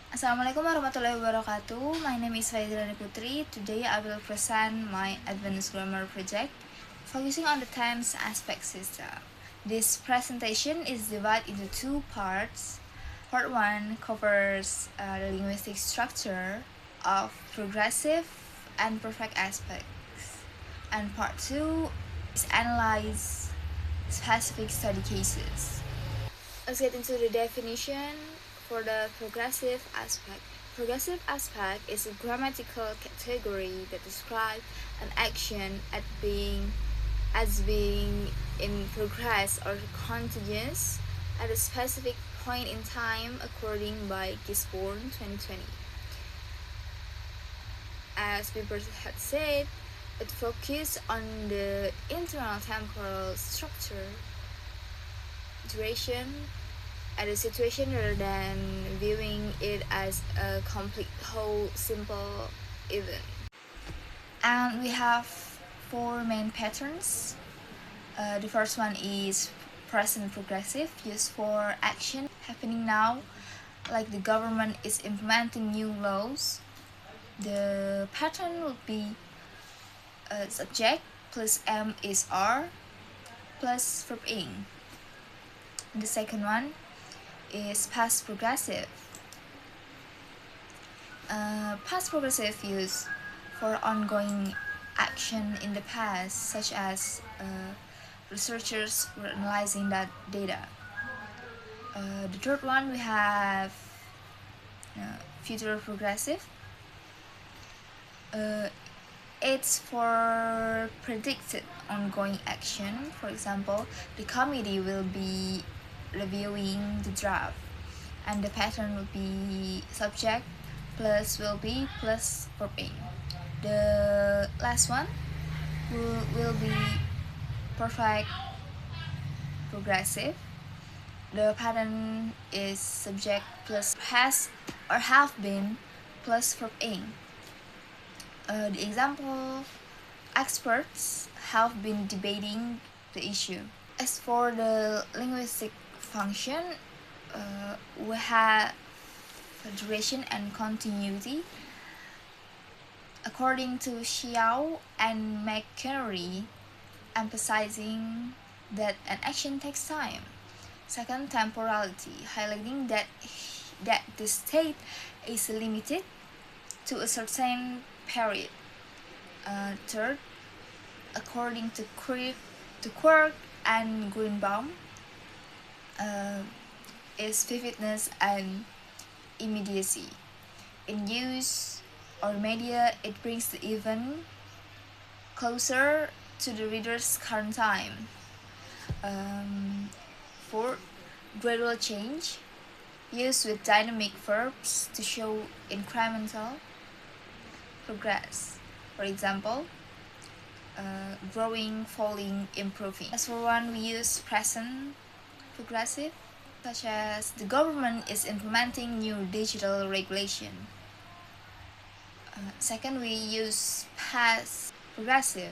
Assalamualaikum warahmatullahi wabarakatuh. My name is Faiza Riyani Putri. Today I will present my advanced grammar project focusing on the tense aspect system. This presentation is divided into two parts. Part 1 covers the linguistic structure of progressive and perfect aspects, and part 2 is analyze specific study cases. Let's get into the definition for the progressive aspect. Progressive aspect is a grammatical category that describes an action as being in progress or continuous at a specific point in time according by Gisborne 2020. As Bieber had said, it focuses on the internal temporal structure, duration, at a situation rather than viewing it as a complete whole simple event. And we have four main patterns. The first one is present progressive, used for action happening now, like the government is implementing new laws. The pattern would be subject plus M is R plus verb ing. The second one is past progressive. Past progressive use for ongoing action in the past, such as researchers were analyzing that data. The third one, we have future progressive. It's for predicted ongoing action. For example, the committee will be reviewing the draft, and the pattern will be subject plus will be plus verb ing. The last one will be perfect progressive. The pattern is subject plus has or have been plus verb ing. The example, experts have been debating the issue. As for the linguistic function, we have duration and continuity. According to Xiao and McKenry, emphasizing that an action takes time. Second, temporality, highlighting that the state is limited to a certain period. Third, according to Quirk and Greenbaum, is vividness and immediacy. In use or media, it brings the event closer to the reader's current time. Fourth, gradual change, used with dynamic verbs to show incremental progress. For example, growing, falling, improving. As for one, we use present progressive, such as the government is implementing new digital regulation. Second, we use past progressive.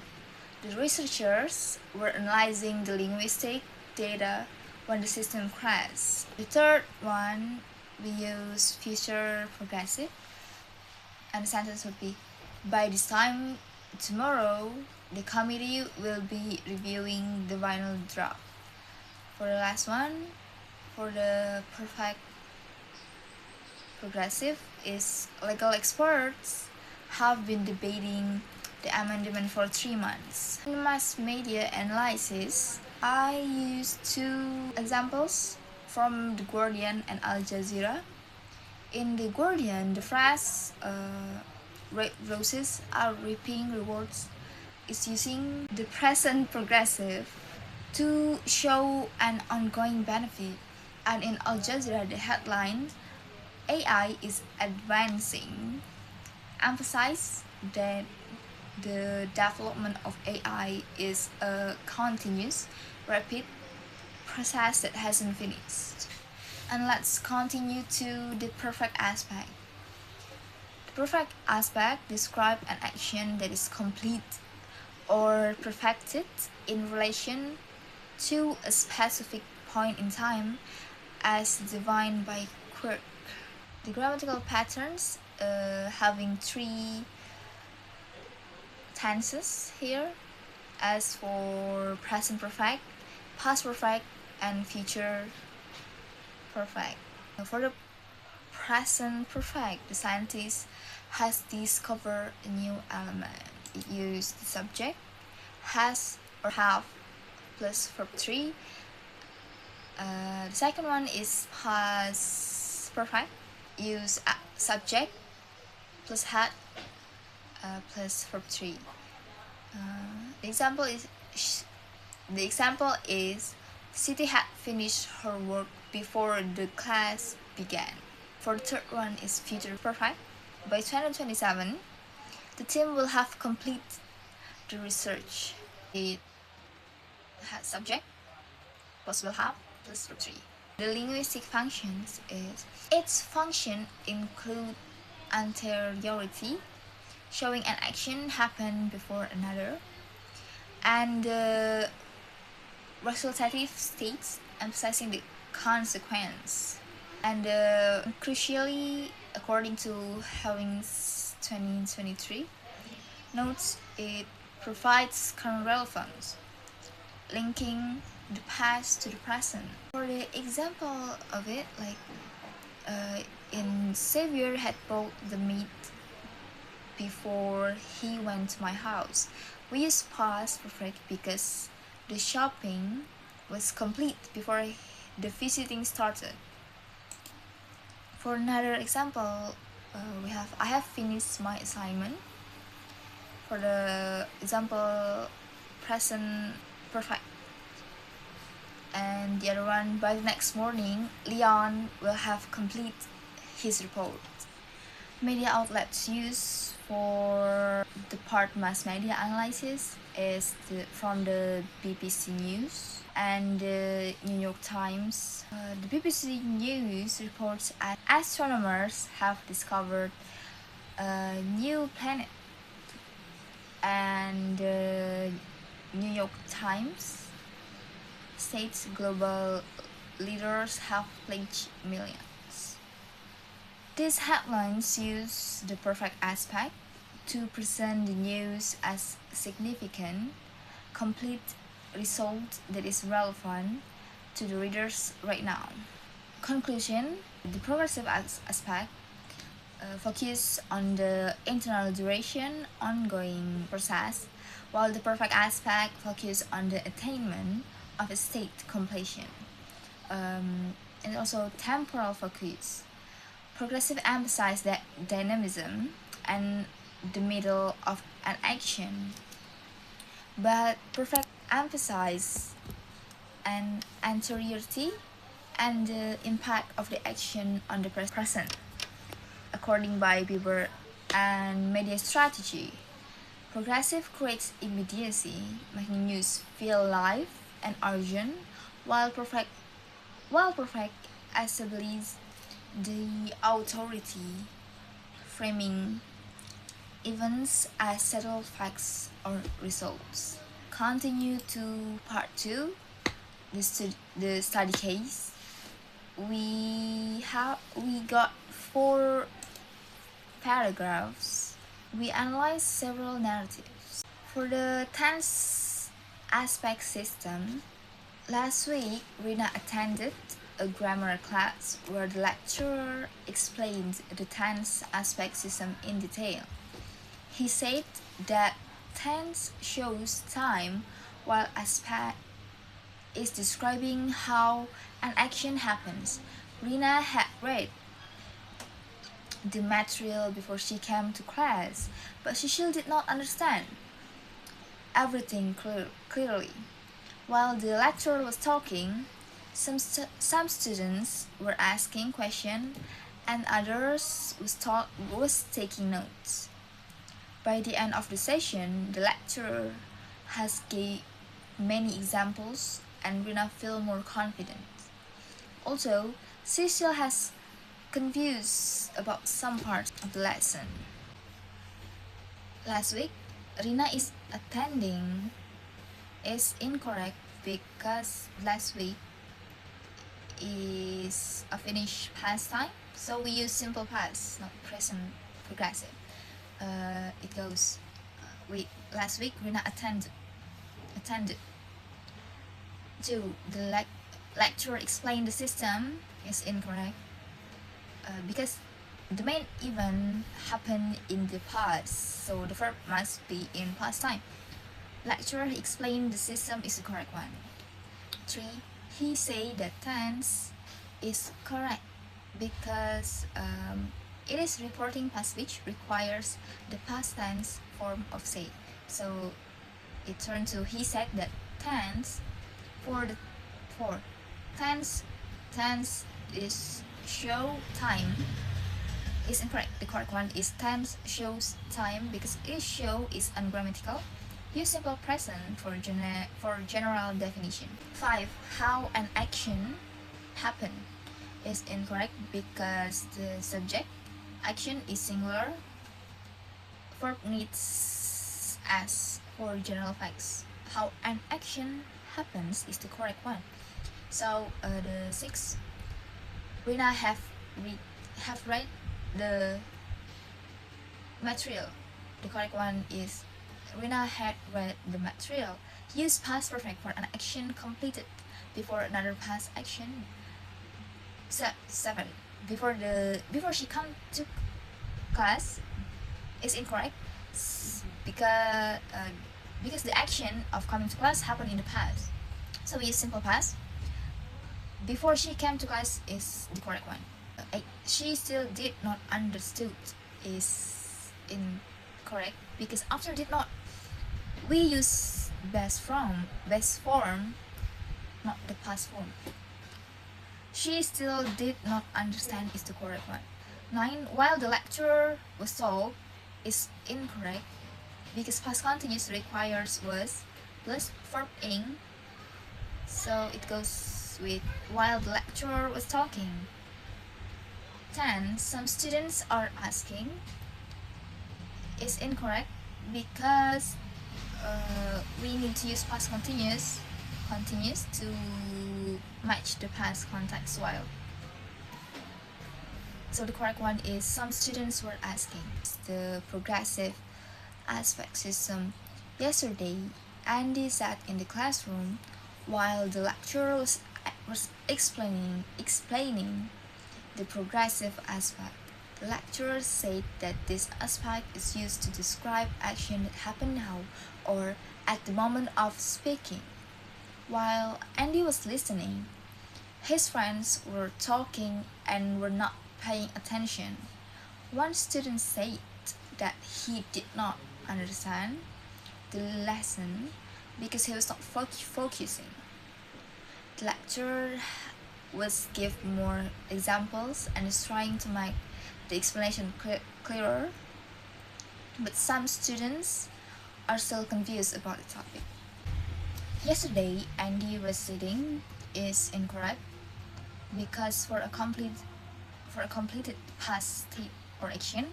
The researchers were analyzing the linguistic data when the system crashed. The third one, we use future progressive, and the sentence would be, by this time tomorrow, the committee will be reviewing the final draft. For the last one, for the perfect progressive, is legal experts have been debating the amendment for 3 months. In mass media analysis, I used two examples from The Guardian and Al Jazeera. In The Guardian, the phrase red roses are reaping rewards is using the present progressive to show an ongoing benefit. And in Al Jazeera, the headline, AI is advancing, emphasize that the development of AI is a continuous, rapid process that hasn't finished. And let's continue to the perfect aspect. The perfect aspect describes an action that is complete or perfected in relation to a specific point in time as defined by Quirk. the grammatical patterns having three tenses here, as for present perfect, past perfect, and future perfect. For the present perfect, the scientist has discovered a new element. It used the subject, has or have plus verb 3. The second one is past perfect. Use subject plus had plus verb 3. The example is Siti had finished her work before the class began. For the third one is future perfect. By 2027, the team will have completed the research. It has subject plus will have plus verb 3. The linguistic functions is its function include anteriority, showing an action happened before another, and the resultative states, emphasizing the consequence. And crucially, according to Hewings 2023, notes it provides current relevance, linking the past to the present. For the example of it, in Xavier had bought the meat before he went to my house. We use past perfect because the shopping was complete before the visiting started. For another example, I have finished my assignment. For the example, present perfect. And the other one, by the next morning, Leon will have complete his report. Media outlets used for the part mass media analysis is from the BBC News and the New York Times. The BBC News reports that astronomers have discovered a new planet, and the New York Times states global leaders have pledged millions. These headlines use the perfect aspect to present the news as significant, complete result that is relevant to the readers right now. Conclusion: the progressive aspect focus on the internal duration, ongoing process, while the perfect aspect focus on the attainment of a state completion. And also temporal focus. Progressive emphasize that dynamism and the middle of an action, but perfect emphasize an anteriority and the impact of the action on the present. According by Bieber and media strategy, progressive creates immediacy, making news feel live and urgent, while perfect establishes the authority, framing events as settled facts or results. Continue to part 2, the study case. We got 4 paragraphs. We analyzed several narratives. For the tense aspect system, last week Rina attended a grammar class where the lecturer explained the tense aspect system in detail. He said that tense shows time, while aspect is describing how an action happens. Rina had read the material before she came to class, but she still did not understand everything clearly. While the lecturer was talking, some students were asking questions and others was taking notes. By the end of the session, the lecturer has gave many examples and Rina feel more confident. Also, Cecil has confused about some parts of the lesson. Last week, Rina is attending is incorrect because last week is a finished past time So we use simple past, not present progressive. It goes, last week Rina attended. 2. The lecturer explained the system is incorrect because the main event happened in the past, so the verb must be in past time. Lecturer explained the system is the correct one. 3. He said that tense is correct because it is reporting past which requires the past tense form of say. So it turned to he said that tense for tense is show time is incorrect. The correct one is tense shows time because is show is ungrammatical. Use simple present for general definition. 5. How an action happened is incorrect because the subject action is singular. Verb needs as for general facts. How an action happens is the correct one. So the 6. Rina have read the material. The correct one is Rina had read the material. Use past perfect for an action completed before another past action. 7. Before she come to class is incorrect because the action of coming to class happened in the past. So we use simple past. Before she came to class is the correct one. 8. She still did not understood is incorrect because after did not we use best form, not the past form. She still did not understand is the correct one. 9. While the lecturer was told is incorrect because past continuous requires was plus verb ing. So it goes with while the lecturer was talking. 10. Some students are asking is incorrect because we need to use past continuous to match the past context while. So the correct one is some students were asking. The progressive aspect system. Yesterday, Andy sat in the classroom while the lecturer was explaining the progressive aspect. The lecturer said that this aspect is used to describe action that happen now or at the moment of speaking. While Andy was listening, his friends were talking and were not paying attention. One student said that he did not understand the lesson because he was not focusing. The lecturer was give more examples and is trying to make the explanation clearer, but some students are still confused about the topic. Yesterday, Andy was sitting is incorrect because for a completed past state or action,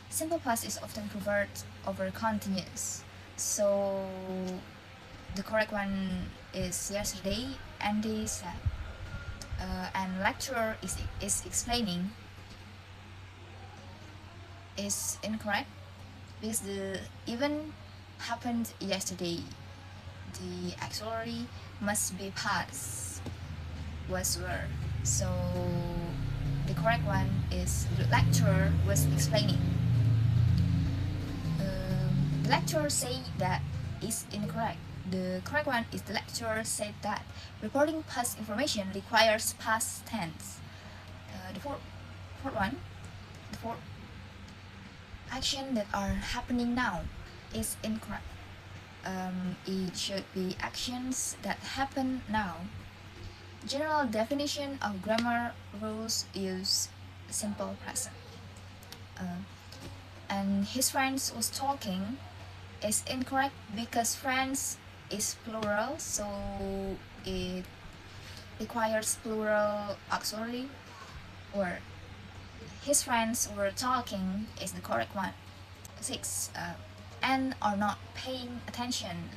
simple past is often preferred over continuous. So the correct one is yesterday, Andy said, and lecturer is explaining is incorrect because the event happened yesterday. The auxiliary must be past was were. So the correct one is the lecturer was explaining. The lecturer said that is incorrect. The correct one is the lecturer said that reporting past information requires past tense. The fourth action that are happening now is incorrect. It should be actions that happen now. General definition of grammar rules use simple present. And his friends was talking is incorrect because friends is plural, so it requires plural auxiliary word. His friends were talking is the correct one. 6. And are not paying attention.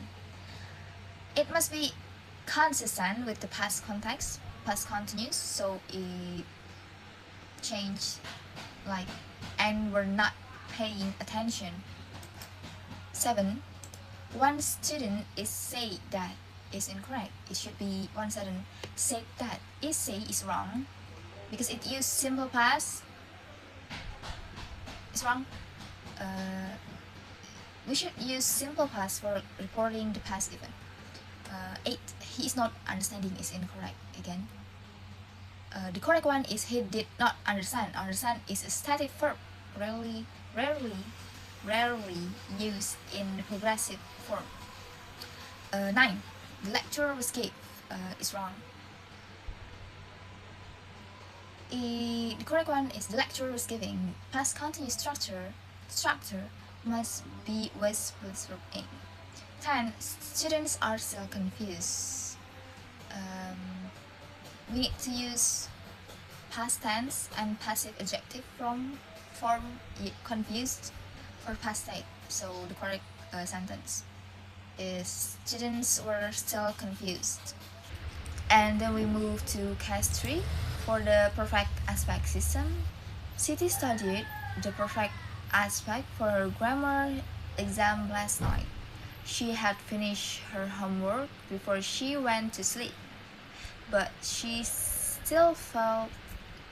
It must be consistent with the past context, past continuous, so it change like and were not paying attention. 7. One student is say that is incorrect. It should be one student said that is say is wrong because it used simple past. It's wrong. We should use simple past for reporting the past event. 8. He is not understanding is incorrect again. The correct one is he did not understand. Understand is a static verb, rarely used in the progressive form. 9. The lecturer was gave is wrong. The correct one is the lecturer was giving. Past continuous structure must be was plus verb in. 10. Students are still confused. We need to use past tense and passive adjective from form confused for past type. So the correct sentence is students were still confused. And then we move to case 3 for the perfect aspect system. Siti studied the perfect aspect for her grammar exam last night. She had finished her homework before she went to sleep, but she still felt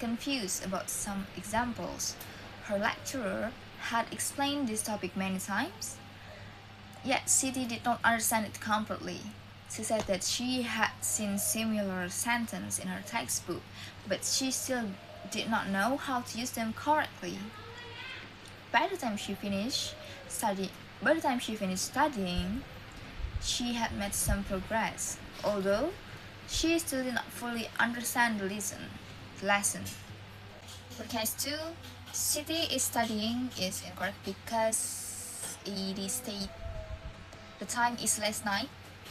confused about some examples. Her lecturer had explained this topic many times, yet Siti did not understand it completely. She said that she had seen similar sentences in her textbook, but she still did not know how to use them correctly. By the time she finished studying, she had made some progress, although she still did not fully understand the lesson. For case 2, Siti is studying is incorrect because it is state the time is last night,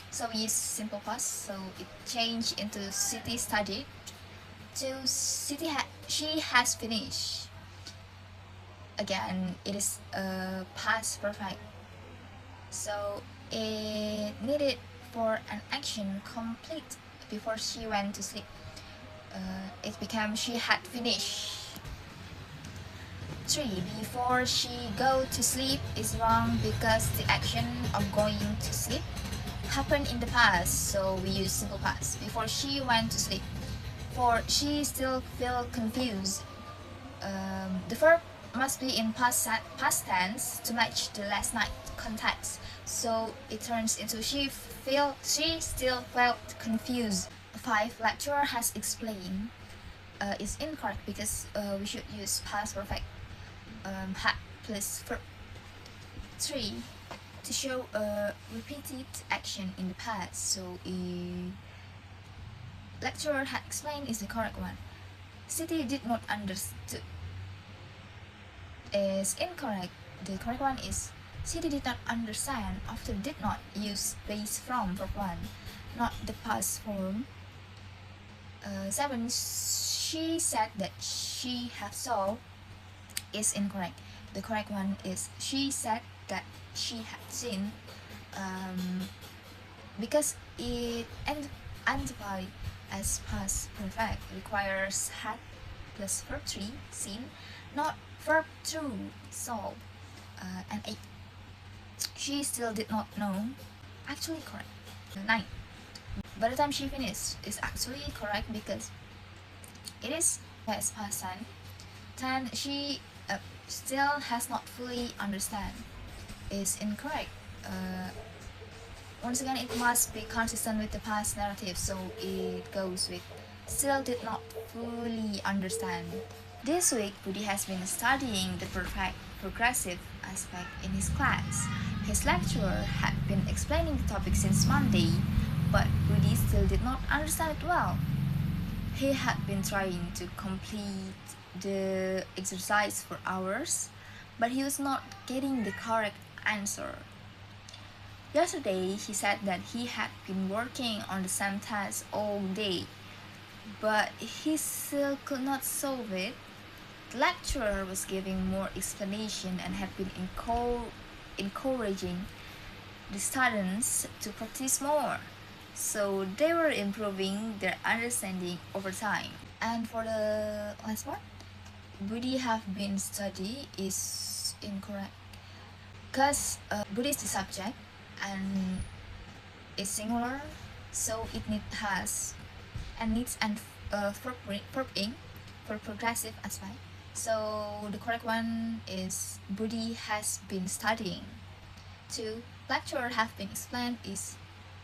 so we use simple past, so it changed into Siti studied to she has finished. Again, it is a past perfect, so it needed for an action complete before she went to sleep. It became she had finished. 3. Before she go to sleep is wrong because the action of going to sleep happened in the past, so we use simple past. Before she went to sleep. 4. She still feel confused. The verb must be in past tense to match the last night context, so it turns into she still felt confused. 5. Lecturer has explained is incorrect because we should use past perfect had plus verb. 3. To show a repeated action in the past, so lecturer had explained is the correct one. Siti did not understood is incorrect. The correct one is Siti did not understand after did not use base from verb 1, not the past form. 7. She said that she had saw is incorrect. The correct one is she said that she had seen, because it identify as past perfect requires had plus verb 3 seen, not verb 2 saw. And 8. She still did not know, actually correct. 9. By the time she finished is actually correct because it is past tense. 10. She still has not fully understand is incorrect. Once again, it must be consistent with the past narrative, so it goes with still did not fully understand. This week, Budi has been studying the perfect progressive aspect in his class. His lecturer had been explaining the topic since Monday, but Budi still did not understand it well. He had been trying to complete the exercise for hours, but he was not getting the correct answer. Yesterday, he said that he had been working on the same task all day, but he still could not solve it. The lecturer was giving more explanation and had been encouraging the students to practice more, so they were improving their understanding over time. And for the last one, Budi have been study is incorrect because Budi is the subject and is singular, so it has and needs and verb ing for progressive aspect. So the correct one is Budi has been studying. 2. Lecturer have been explained is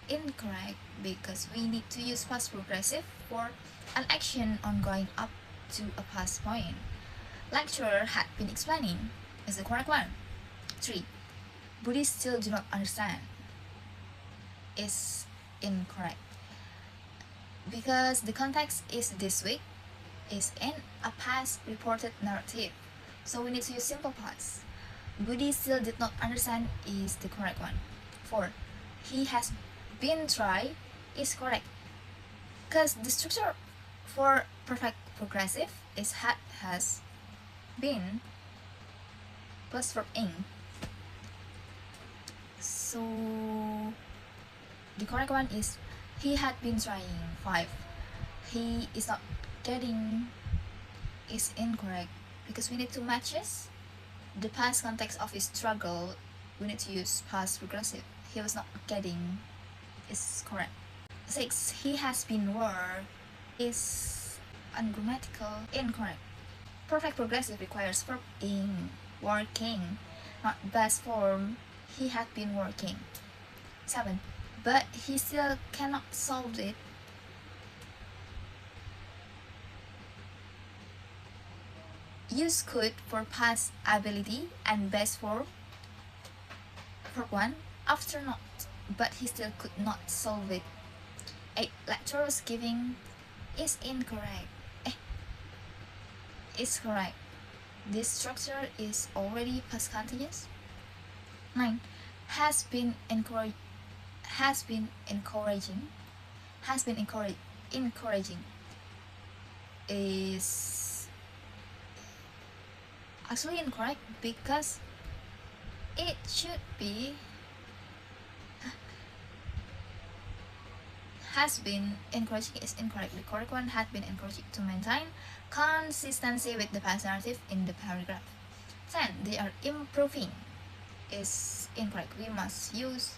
incorrect because we need to use past progressive for an action ongoing up to a past point. Lecturer had been explaining is the correct one. 3. Budi still do not understand is incorrect because the context is this week is in a past reported narrative, so we need to use simple past. Budi still did not understand is the correct one. 4. He has been tried is correct because the structure for perfect progressive is had has been plus verb ing. So the correct one is he had been trying. 5. He is not getting is incorrect because we need to matches the past context of his struggle. We need to use past progressive. He was not getting is correct. 6. He has been worked is ungrammatical incorrect. Perfect progressive requires verb in working, not past form. He had been working. 7. But he still cannot solve it. Use could for past ability and best for verb 1 after not, but he still could not solve it. 8. Lecturer was giving is incorrect. Is correct. This structure is already past continuous. 9. Has been encouraging is actually incorrect because it should be has been encouraging is incorrect. The correct one had been encouraging to maintain consistency with the past narrative in the paragraph. 10. They are improving is incorrect. We must use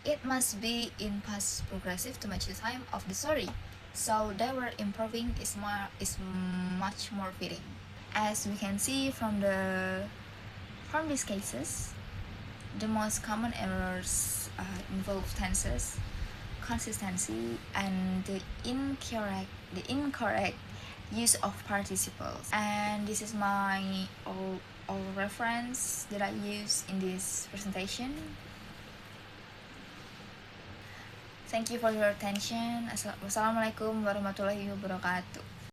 it must be in past progressive to match the time of the story. So they were improving is much more fitting. As we can see from these cases, the most common errors involve tenses, consistency, and the incorrect use of participles. And this is my all reference that I use in this presentation. Thank you for your attention. Wassalamualaikum warahmatullahi wabarakatuh.